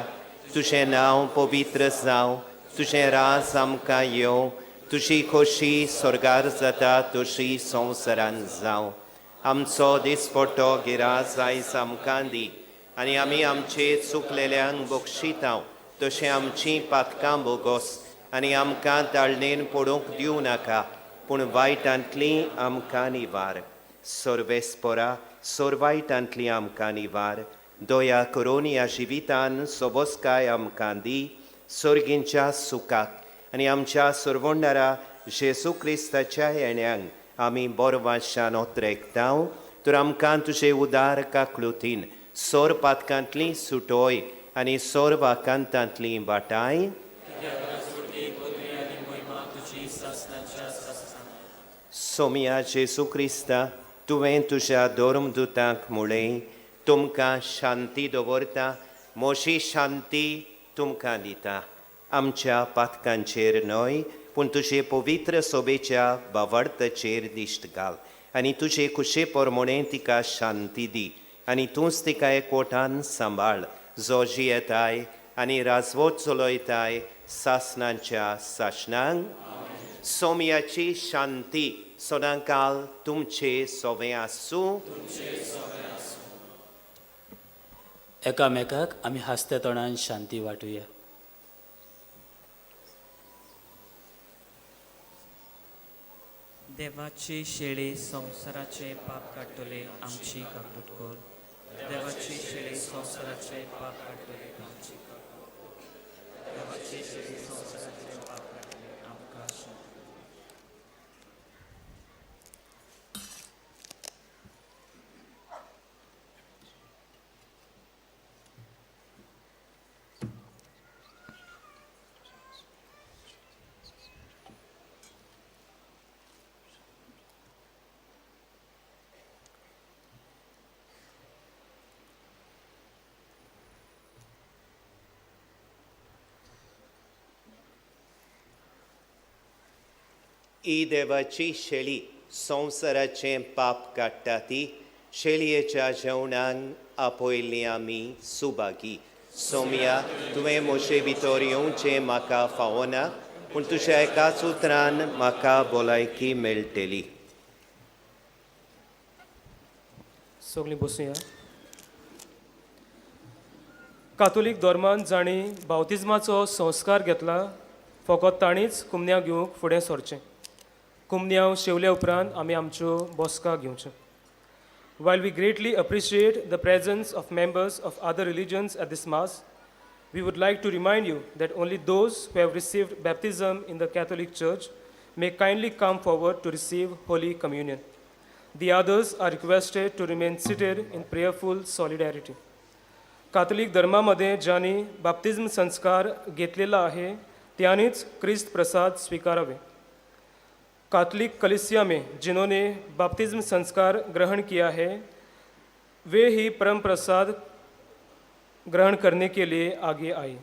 तुजें नांव पवित्र जावं, तुजें राज आमकां येवं, तुजी खोशी स्वर्गार जाता तशी संवसारान जावं. आमचो दिसपट्टो गिराज आयज आमकां दी आनी आमी आमचे चुकलेल्यांक बक्षितांव तशें आमचीं पातकां बोगोस आनी आमकां ताळणेन पडूंक दिवं नाका, पूण वायटांतली आमकां निवार. सर्वेस्परा वायटांतली आमकां निवार. दया करून ह्या जिवितान सोबोसकाय आमकां दी, सर्गींच्या सुखाक आनी आमच्या सर्वोंडारा जेजू क्रिस्ताच्या येण्याक आमी बोरवाशान ओत्रेकतांव. तर आमकां तुजे उदार काकलुतीन सोर पातकांतली सुटोय आनी सोर वाकांतांतली वाटाय. सोम्या जेजू क्रिस्ता, तुवें तुज्या धर्मदुतांक म्हळें तुमकां शांती दवरता, मोशी शांती तुमकां दिता. आमच्या पातकांचेर न्हय पूण तुजे पवित्र सोबेच्या बावार्थाचेर दिश्ट घाल आनी तुजे कुशे पोरमोणें तिका शांती दी आनी तूंच तिका एकवटान सांबाळ, जो जियेताय आनी राजवट चलयताय सासनांच्या सासणांक. सोम्याची शांती सदांकाल तुमचे सोबे आसूं. एकामेकाक आमी हास्ते तोंडान शांती वाटुया. देवाची शेळी संवसाराचे पाप काडटले आमची काकूट कर. देवाची शेळी संवसाराचे पाप काडटले आमची काकूट. देवाची शेळी संवसाराचे पाप काडटले आमकां शांती. ही देवाची शेळी संवसाराचें पाप काडटा ती. शेळयेच्या जेवणाक आपयल्ली आमी सुभागी. सोम्या, तुवें म्हजे भितर येवचें म्हाका फावना, पूण तुज्या एकाच उतरान म्हाका भलायकी मेळटली. सगळीं बसूया. कातोलीक धर्मान जाणी बावतिजमाचो संस्कार घेतला, फकत ताणीच कुमन्यां घेवंक फुडें सरचें. कुमन्यां शेवल्या उपरांत आमी आमच्यो बसका घेवच्यो. While we greatly appreciate the presence of members of other religions at this Mass, we would like to remind you that only those who have received baptism in the Catholic Church may kindly come forward to receive Holy Communion. The others are requested to remain seated in prayerful solidarity. Catholic धर्मामध्ये ज्यांनी बाप्तिस्म संस्कार घेतलेला आहे त्यांनीच ख्रिस्त प्रसाद स्वीकारावे. Catholic कलीसिया में जिन्होंने बपतिस्म संस्कार ग्रहण किया है वे ही परम प्रसाद ग्रहण करने के लिए आगे आए.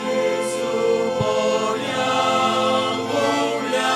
Jesu, Boria, Boria.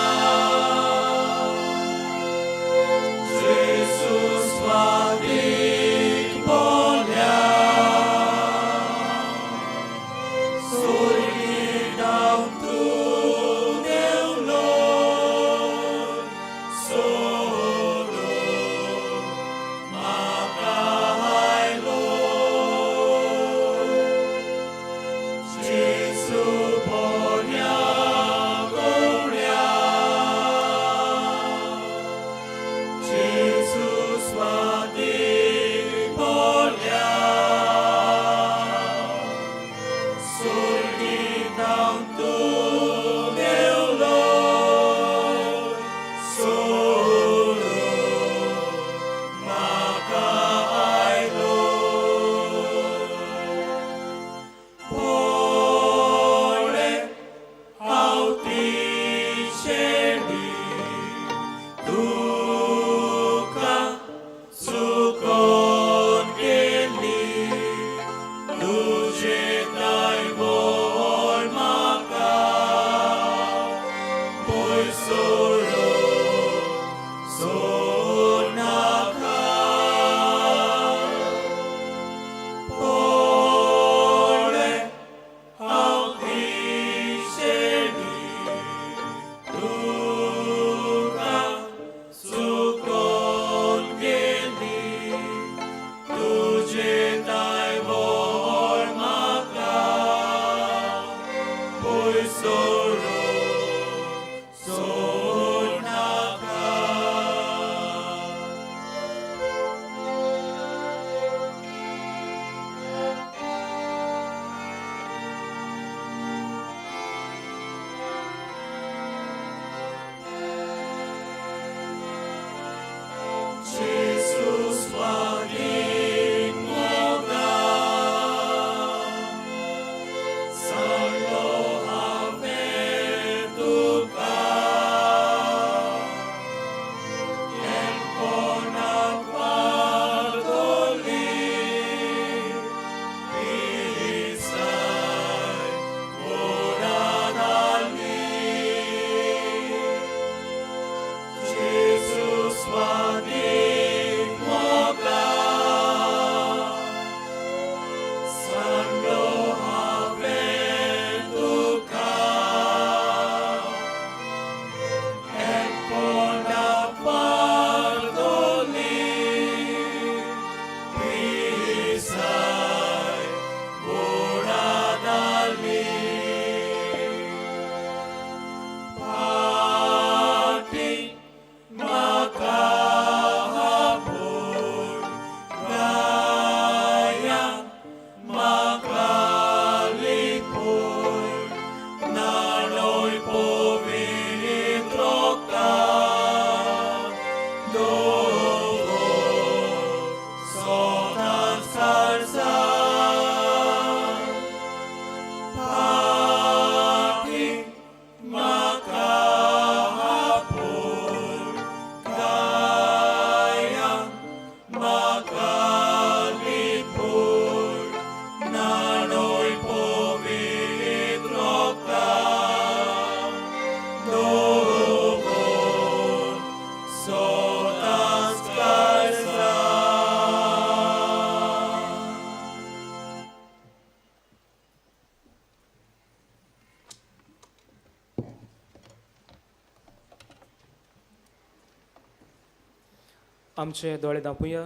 आमचे दोळे धांपुया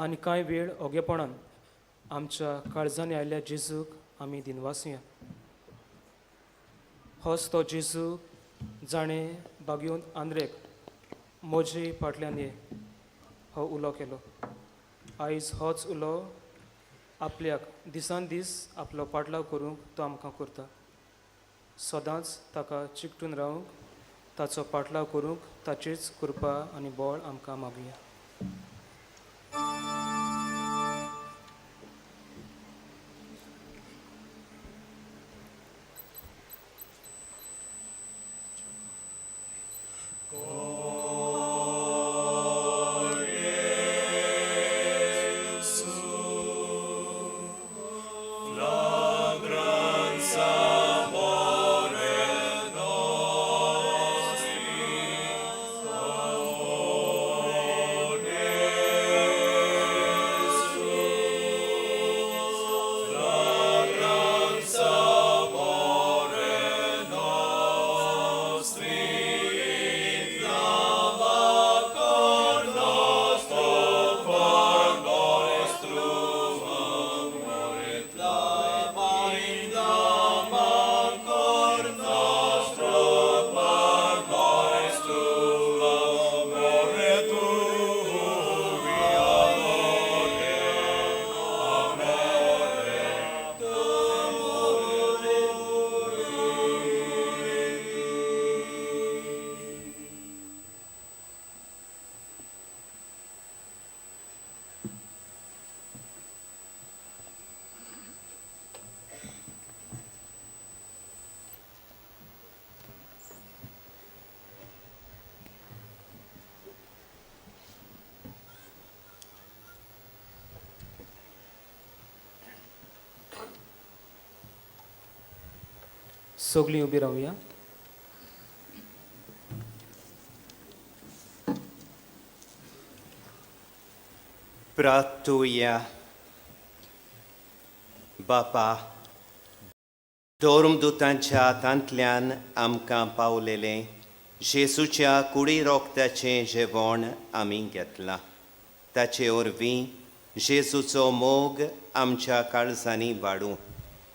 आनी कांय वेळ ओगेपणान आमच्या काळजांनी आयिल्ल्या जेजूक आमी दिनवासुया. होच तो जेजू जाणें बागयोन आंद्रेक मोजे फाटल्यान ये हो उलो केलो. आयज होच उलो आपल्याक दिसान दीस आपलो पाटलाव करूंक तो आमकां करता. सदांच ताका चिकटून रावंक, ताचो पाटलाव करूंक ताचीच कृपा आनी बळ आमकां मागुया. सगळीं उबी रावया. प्रार्थुया. बापा, दोर्मदुतांच्या हातांतल्यान आमकां पावलेलें जेसूच्या कुडी रोगताचें जेवण आमी घेतलां. ताचे वरवीं जेजूचो मोग आमच्या काळजांनी वाडूं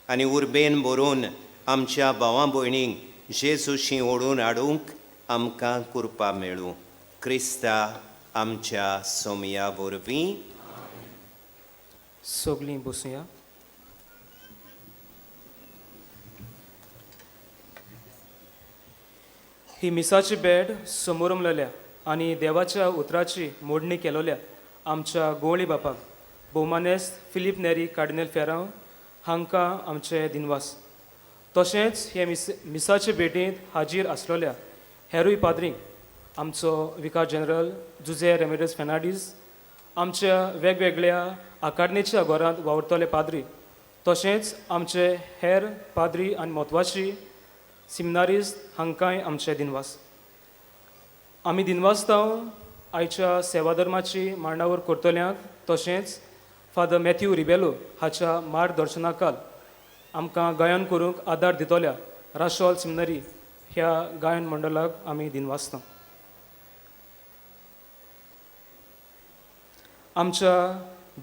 आनी उर्बेन भरून आमच्या भावां भयणींक जेजूशी ओडून हाडूंक आमकां कृपा मेळूं. क्रिस्ता आमच्या सोमया वरवीं. सगळीं बसूया. ही मिसाची बेड समोर उमलल्या आनी देवाच्या उतराची मोडणी केलोल्या आमच्या गोवळी बापाक भोवमानेस्त फिलीप नेरी कार्डिनल फेरांव हांकां आमचे दिनवास. तशेंच हे मिसाचे भेटींत हाजीर आसलेल्या हेरूय पाद्रींक, आमचो विकार जनरल जुझे रेमेरस फेर्नांडीस, आमच्या वेगवेगळ्या आकारणेच्या घरांत वावरतले पाद्री, तशेंच आमचे हेर पाद्री आनी म्हत्वाची सिमिनारीज हांकांय आमचे दिनवास. आमी दिनवासतांव आयच्या सेवाधर्माची मांडावर करतल्यांक तशेंच फादर मॅथ्यू रिबेलो हाच्या मार्गदर्शनाखाल आमकां गायन करूंक आदार दितल्या राशोल सिमिनरी ह्या गायन मंडळाक आमी दिनवासता. आमच्या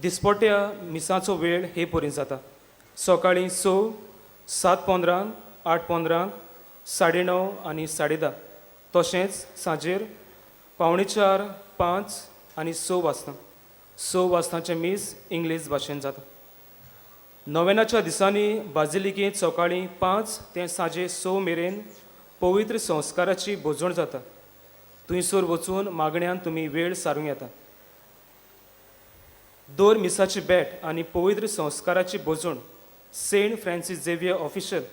दिसपट्ट्या मिसाचो वेळ हे परीन जाता. सकाळीं 6, 7:15, 8:15, 9:30 आनी 10:30. तशेंच सांजेर 4:45, 5 आनी 6 वाजता. 6 वाजतांचे मीस इंग्लीश भाशेन जाता. नोवेनाच्या दिसांनी बाजिलिकेंत सकाळीं 5 ते सांजे 6 मेरेन पवित्र संस्काराची बोजवण जाता. थंयसर वचून मागण्यांत तुमी वेळ सारूंक येता. दर मिसाची भेट आनी पवित्र संस्काराची बोजवण Saint Francis Xavier official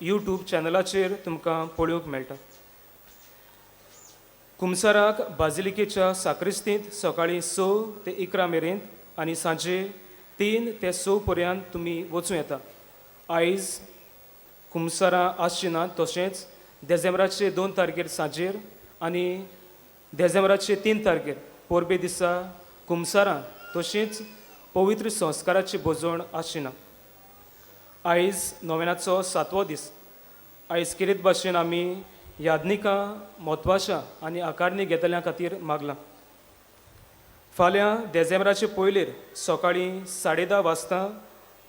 YouTube चॅनलाचेर तुमकां पळोवंक मेळटा. कुमसाराक बाजिलिकेच्या साक्रिस्तींत सकाळीं 6 ते 11 मेरेन आनी सांजे 3 ते 6 पर्यंत तुमी वचूं येता. आयज कुमसारां आसची नात. तशेंच डिसेंबराचे 2 तारखेर सांजेर आनी डिसेंबराचे 3 तारखेर पोरबे दिसा कुमसारां तशींच पवित्र संस्काराची बोजवण आसची ना. आयज नोवेनाचो 7वो दीस. आयज कितें भाशेन आमी यादनिकां म्हत्वाच्या आनी आकारणी घेतल्या खातीर मागलां. फाल्यां डिसेंबराचे पयलीर सकाळीं 10:30 वाजता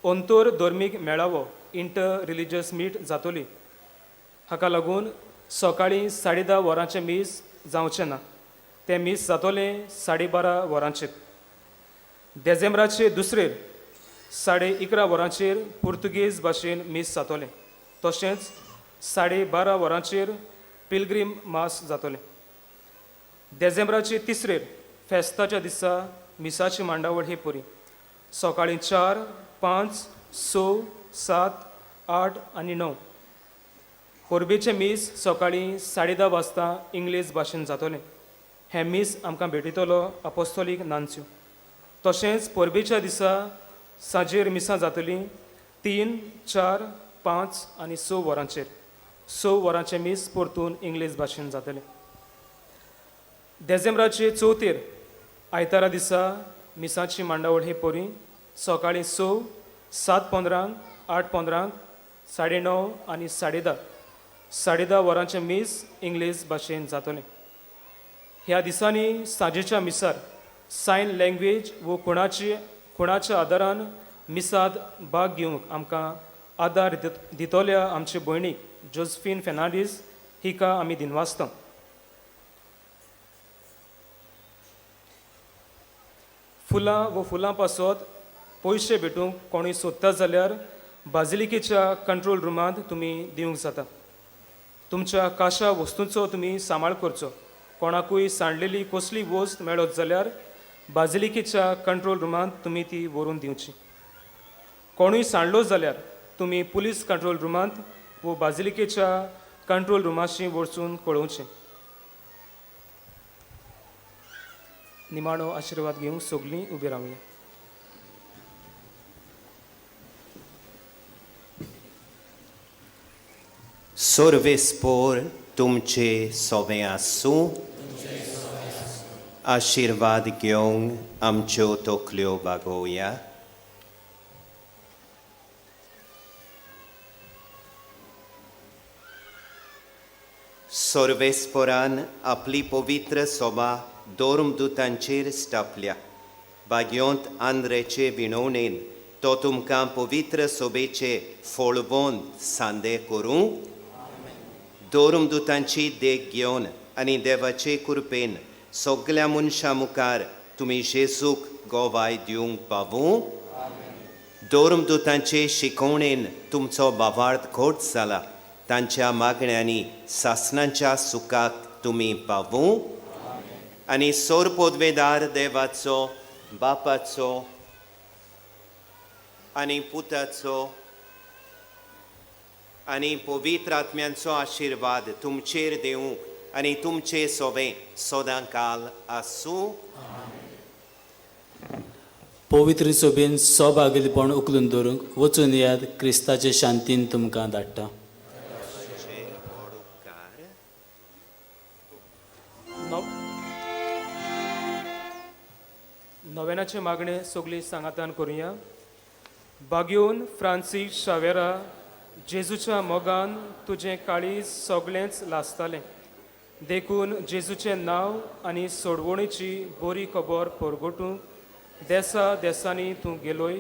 अंतोर धर्मीक मेळावो इंटर रिलिजियस मीट जातली. हाका लागून सकाळीं 10:30 वरांचें मीस जावचें ना. तें मीस जातलें 12:30 वरांचेर. डिसेंबराचे दुसरेर 11:30 वरांचेर पुर्तुगेज भाशेन मीस जातलें. तशेंच 12:30 वरांचेर पिलग्रीम मास जातलें. डिसेंबराचे तिसरेर फेस्ताच्या दिसा मिसाची मांडावळ ही पुरी. सकाळीं 4, 5, 6, 7, 8 आनी 9. परबेचें मीस सकाळीं 10:30 वाजता इंग्लीश भाशेन जातलें. हें मीस आमकां भेटयतलो अपोस्तोलीक नांच्यो. तशेंच परबेच्या दिसा सांजेर मिसां जातलीं 3, 4, 5 आनी 6 वरांचेर. 6 वरांचें मीस परतून इंग्लीश भाशेन जातलें. डिसेंबराचे चवथेर आयतारा दिसा मिसाची मांडावळ ही पोरी. सकाळीं 6, 7:15, 8:15, 9:30 आनी 10:30. 10:30 वरांचें मीस इंग्लीश भाशेन जातलें. ह्या दिसांनी सांजेच्या मिसार सायन लँग्वेज वो कोणाच्या आदारान मिसाद भाग घेवंक आमकां आदार दितोल्या आमचे भयणीक जोसेफीन फेर्नांडीस हिका आमी दिनवासता. फुलां व फुलां पासत पयशे भेटूंक कोणूय सोदता जाल्यार बाजिलिकेच्या कंट्रोल रुमांत तुमी दिवंक जाता. तुमच्या काशा वस्तूंचो तुमी सांबाळ करचो. कोणाकूय सांडलेली कसली वस्त मेळत जाल्यार बाजिलिकेच्या कंट्रोल रुमांत तुमी ती व्हरून दिवची. कोणूय सांडलो जाल्यार तुमी पुलीस कंट्रोल रुमांत वो बाजिलिकेच्या कंट्रोल रुमाशी वचून कळोवचें. निमाणो आशिर्वाद घेवंक सगळीं उबी रावया. सर्वेस्पोर तुमचे सोवें आसूं. आशिर्वाद घेवंक आमच्यो तकल्यो बागोवया. सर्वेस्पोरान आपली पवित्र सोबा दोर्मदूतांचेर स्टापल्या. बाग्योंत आंद्रेचे विणवणेन तो तुमकां पवित्र सोबेचे फळवंत सांदे करूं. दोर्मदूतांची देख घेवन आनी देवाचे कृपेन सगल्या मनशां मुखार तुमी जेजूक गोवाय दिवंक पावूं. दोर्मदूतांचे शिकवणेन तुमचो बाबार्थ घट जाला. तांच्या मागण्यांनी सासणांच्या सुखाक तुमी पावूं. आनी सोर पोदवेदार देवाचो, बापाचो आनी पुताचो आनी पवित्र आत्म्यांचो आशिर्वाद तुमचेर देवूंक आनी तुमचे सोबें सदांकाल आसूं. पवित्र सोबेन सोबागिलपण उखलून दवरूंक वचून याद. क्रिस्ताचे शांतीन तुमकां धाडटा. नव्यानाचे मागणे सगळी सांगातान करुया. बाग्योन फ्रांसीस शावेरा, जेजूच्या मोगान तुजें काळीज सगळेंच लासतालें. देखून जेजूचें नांव आनी सोडवणेची बरी खबर परगटूंक देसा देसांनी तूं गेलोय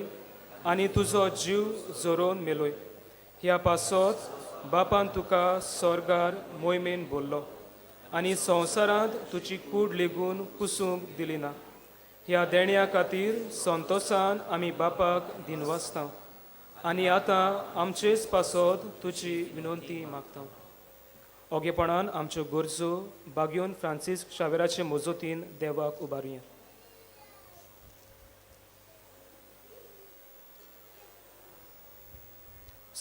आनी तुजो जीव जोरोवन मेलोय. ह्या पासत बापान तुका स्वर्गार मोहिमेन बोल्लो आनी संवसारांत तुजी कूड लेगून कुसूंक दिली ना. ह्या देण्या खातीर संतोशान आमी बापाक दिनवासता आनी आतां आमचेच पासत तुजी विनंती मागता. ओगेपणान आमच्यो गरजो बाग्योन फ्रांसीस शावेराचे मोजोतीन देवाक उबारुया.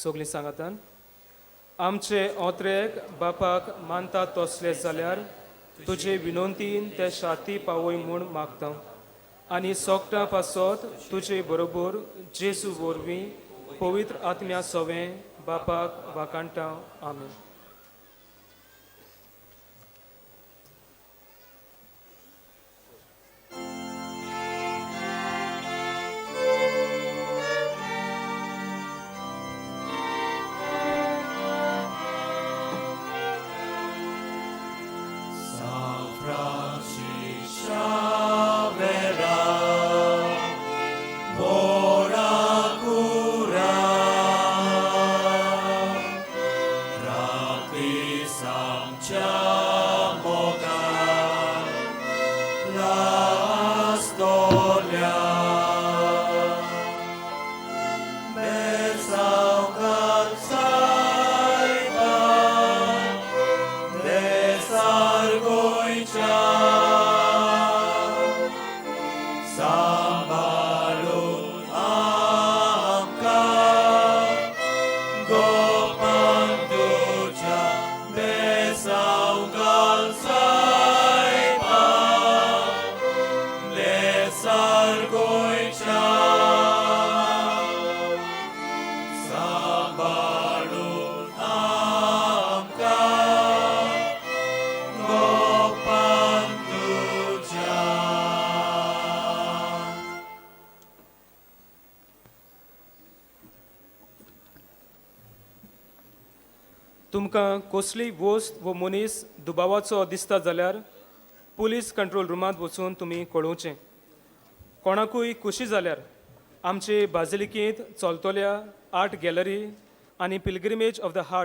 सगळीं सांगातान. आमचे ओत्रेक बापाक मानता तसले जाल्यार तुजे विनंतीन ते शाती पावय म्हूण मागता आनी सोगटा पासत तुजे बरोबर जेजू वरवीं पवित्र आत्म्या सोवें बापाक वाकाणटा. आमेन. पावल्या बेसांवकार सायबा देसार गोंयच्या सांबाळून आमकां गोपान तुज्या बेसांवकार सायबा देसार गोंयच्या सांबाळून आमकां गोपान तुज्या तुमकां कसलीय वस्त वो मनीस दुबावाचो दिसता जाल्यार पुलीस कंट्रोल रुमांत वचून तुमी कळोवचें कोणाकूय खुशी जाल्यार आमचे बाजिलिकेंत चलतल्या आर्ट गॅलरी आनी पिलग्रिमेज ऑफ द हार्ट